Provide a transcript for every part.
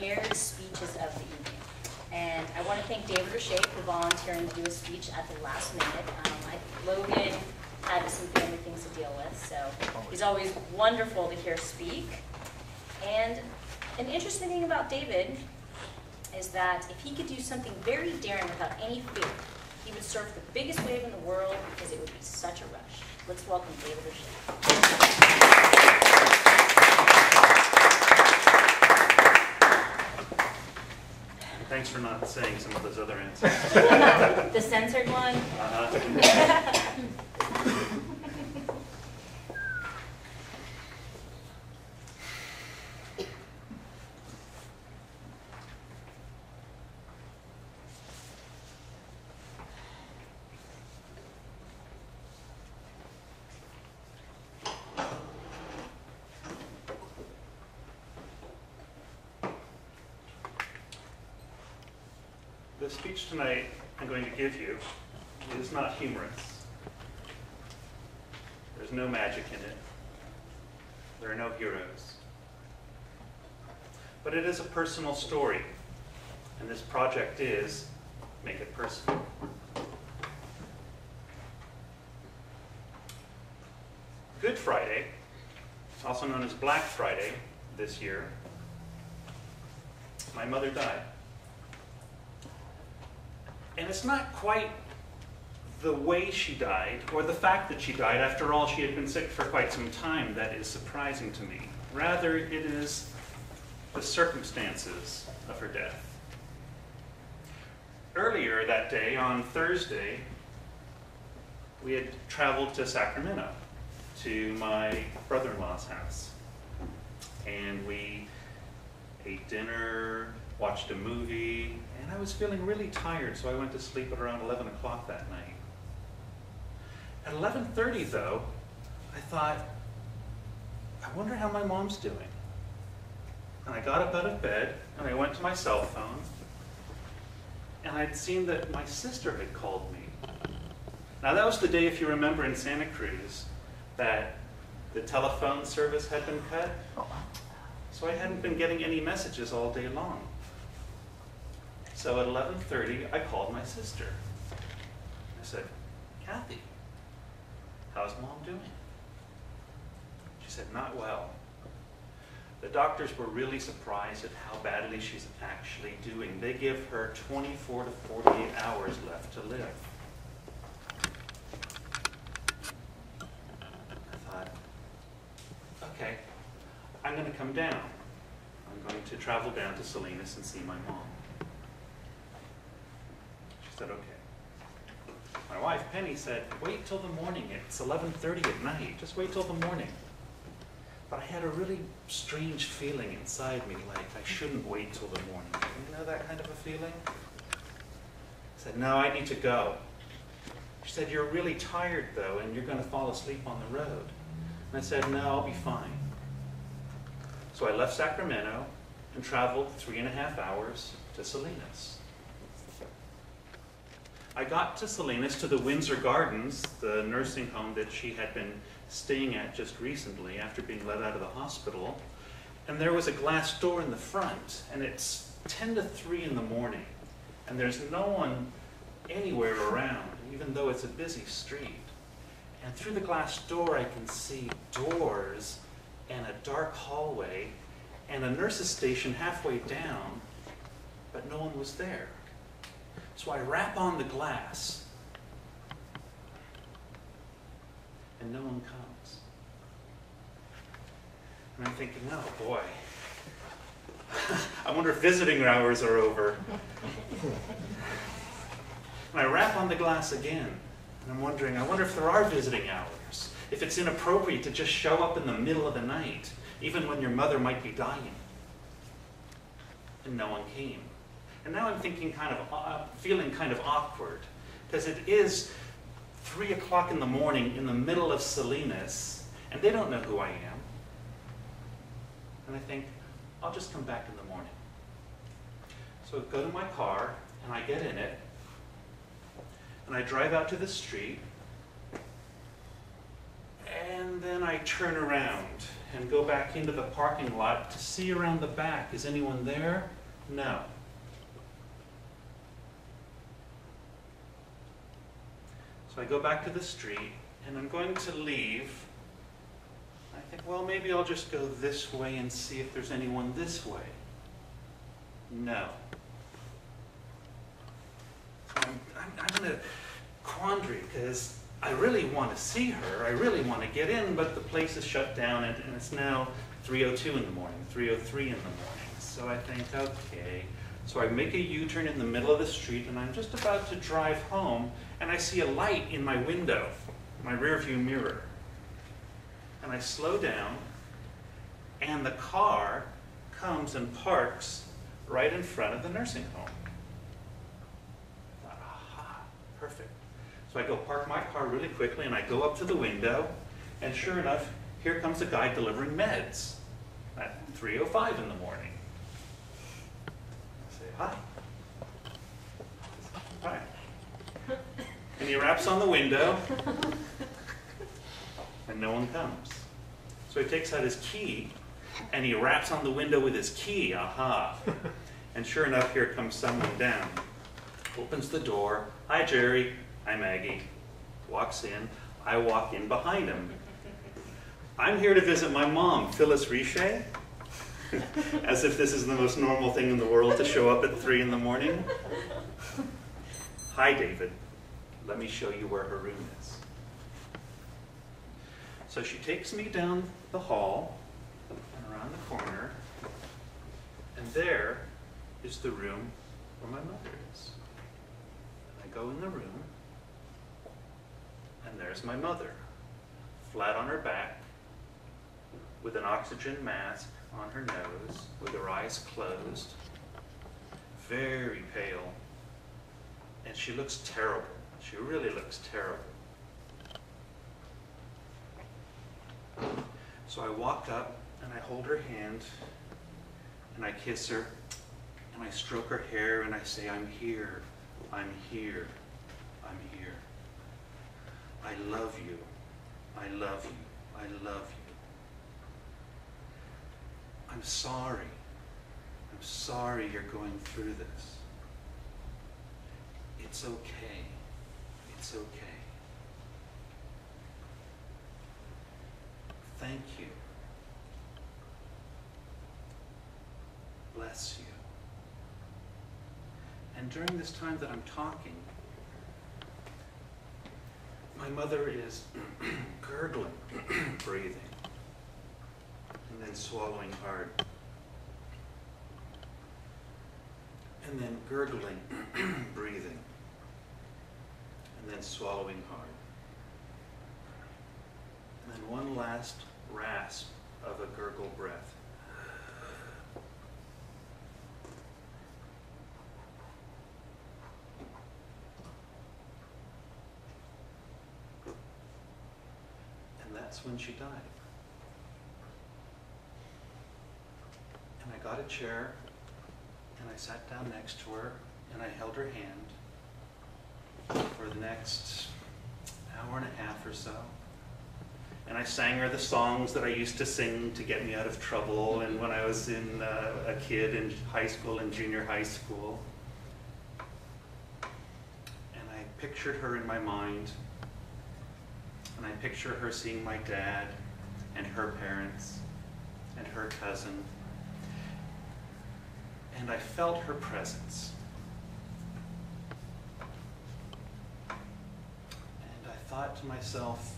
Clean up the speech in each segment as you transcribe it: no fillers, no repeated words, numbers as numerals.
prepared speeches of the evening. And I want to thank David Rashay for volunteering to do a speech at the last minute. Logan had some family things to deal with, so he's always wonderful to hear speak. And an interesting thing about David is that if he could do something very daring without any fear, he would surf the biggest wave in the world because it would be such a rush. Let's welcome David Rashay. Thanks for not saying some of those other answers. The censored one? The speech tonight I'm going to give you is not humorous. There's no magic in it. There are no heroes. But it is a personal story, and this project is Make It Personal. Good Friday, also known as Black Friday this year, my mother died. And it's not quite the way she died, or the fact that she died. After all, she had been sick for quite some time that is surprising to me. Rather, it is the circumstances of her death. Earlier that day, on Thursday, we had traveled to Sacramento, to my brother-in-law's house. And we ate dinner, watched a movie, and I was feeling really tired, so I went to sleep at around 11 o'clock that night. At 11:30, though, I thought, I wonder how my mom's doing. And I got up out of bed, and I went to my cell phone, and I'd seen that my sister had called me. Now, that was the day, if you remember, in Santa Cruz, that the telephone service had been cut, so I hadn't been getting any messages all day long. So at 11:30, I called my sister. I said, Kathy, how's Mom doing? She said, not well. The doctors were really surprised at how badly she's actually doing. They give her 24 to 48 hours left to live. I thought, okay, I'm going to come down. I'm going to travel down to Salinas and see my mom. She said, okay. My wife, Penny, said, wait till the morning. It's 11:30 at night. Just wait till the morning. But I had a really strange feeling inside me, like I shouldn't wait till the morning. You know that kind of a feeling? I said, no, I need to go. She said, you're really tired, though, and you're going to fall asleep on the road. And I said, no, I'll be fine. So I left Sacramento and traveled 3.5 hours to Salinas. I got to Salinas, to the Windsor Gardens, the nursing home that she had been staying at just recently after being let out of the hospital. And there was a glass door in the front, and it's 10 to 3 in the morning, and there's no one anywhere around, even though it's a busy street. And through the glass door, I can see doors and a dark hallway and a nurse's station halfway down, but no one was there. So I rap on the glass, and no one comes. And I'm thinking, oh boy, I wonder if visiting hours are over. And I rap on the glass again, and I'm wondering, I wonder if there are visiting hours, if it's inappropriate to just show up in the middle of the night, even when your mother might be dying. And no one came. And now I'm thinking feeling kind of awkward, because it is 3 o'clock in the morning in the middle of Salinas, and they don't know who I am. And I think, I'll just come back in the morning. So I go to my car, and I get in it, and I drive out to the street, and then I turn around, and go back into the parking lot to see around the back. Is anyone there? No. So I go back to the street, and I'm going to leave. I think, well, maybe I'll just go this way and see if there's anyone this way. No. So I'm in a quandary because I really want to see her. I really want to get in, but the place is shut down, and it's now 3:02 in the morning, 3:03 in the morning. So I think, okay. So I make a U-turn in the middle of the street, and I'm just about to drive home, and I see a light in my window, my rearview mirror. And I slow down, and the car comes and parks right in front of the nursing home. I thought, aha, perfect. So I go park my car really quickly, and I go up to the window, and sure enough, here comes a guy delivering meds at 3:05 in the morning. I say, hi. Hi. And he raps on the window, and no one comes. So he takes out his key, and he raps on the window with his key, aha. And sure enough, here comes someone down. Opens the door, hi Jerry, hi Maggie. Walks in, I walk in behind him. I'm here to visit my mom, Phyllis Riche. As if this is the most normal thing in the world to show up at 3 in the morning. Hi David, let me show you where her room is. So she takes me down the hall and around the corner, and there is the room where my mother is. And I go in the room, and there's my mother, flat on her back, with an oxygen mask on her nose, with her eyes closed, very pale, and she looks terrible. She really looks terrible. So I walk up and I hold her hand and I kiss her and I stroke her hair and I say, I'm here, I'm here, I'm here. I love you, I love you, I love you. I'm sorry you're going through this. It's okay, it's okay. Thank you. Bless you. And during this time that I'm talking, my mother is gurgling, breathing, and then swallowing hard. And then gurgling, breathing, and then swallowing hard. And then one last rasp of a gurgle breath. And that's when she died. And I got a chair, and I sat down next to her, and I held her hand for the next hour and a half or so. And I sang her the songs that I used to sing to get me out of trouble, and when I was a kid in high school and junior high school. And I pictured her in my mind, and I picture her seeing my dad and her parents and her cousin. And I felt her presence. And I thought to myself,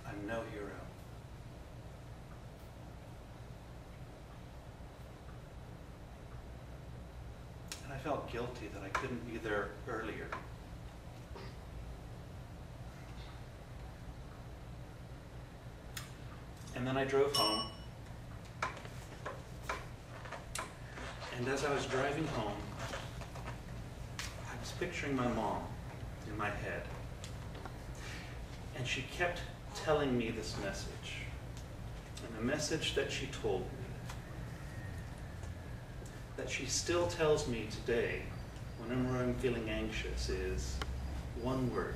I'm no hero. And I felt guilty that I couldn't be there earlier. And then I drove home. And as I was driving home, I was picturing my mom in my head. And she kept telling me this message. And the message that she told me, that she still tells me today, whenever I'm feeling anxious is one word: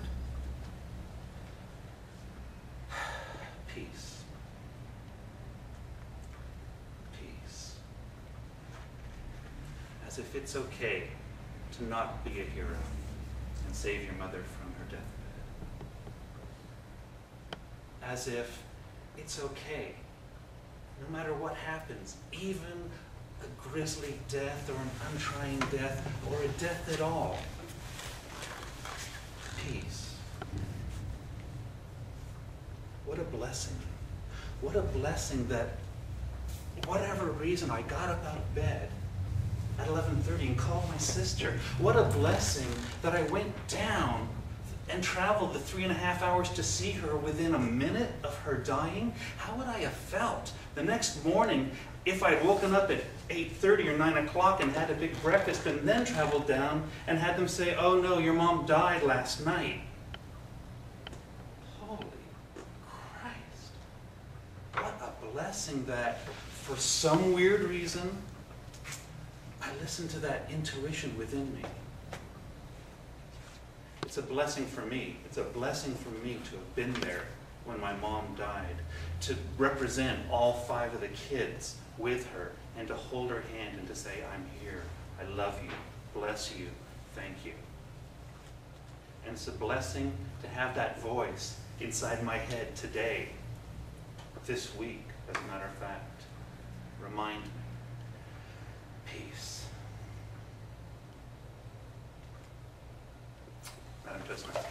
peace. Peace. As if it's okay to not be a hero and save your mother from her deathbed. As if it's okay, no matter what happens, even a grisly death or an untrying death or a death at all. Peace. What a blessing. What a blessing that whatever reason I got up out of bed at 11:30 and called my sister. What a blessing that I went down and traveled the 3.5 hours to see her within a minute of her dying. How would I have felt the next morning if I'd woken up at 8:30 or 9 o'clock and had a big breakfast and then traveled down and had them say, "Oh no, your mom died last night"? Holy Christ. What a blessing that for some weird reason I listened to that intuition within me. It's a blessing for me. It's a blessing for me to have been there when my mom died, to represent all 5 of the kids with her and to hold her hand and to say, "I'm here. I love you. Bless you. Thank you." And it's a blessing to have that voice inside my head today, this week, as a matter of fact, remind me. Peace. Madam Toastmaster.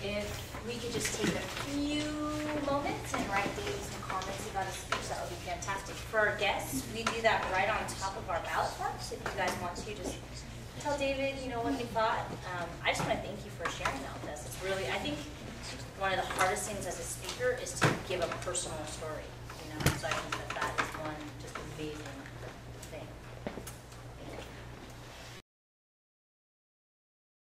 If we could just take a few moments and write David some comments about his speech, that would be fantastic. For our guests, we do that right on top of our ballot forms. If you guys want to, just tell David, what you thought. I just want to thank you for sharing that with us. It's really, I think, one of the hardest things as a speaker is to give a personal story. So I think that is one just amazing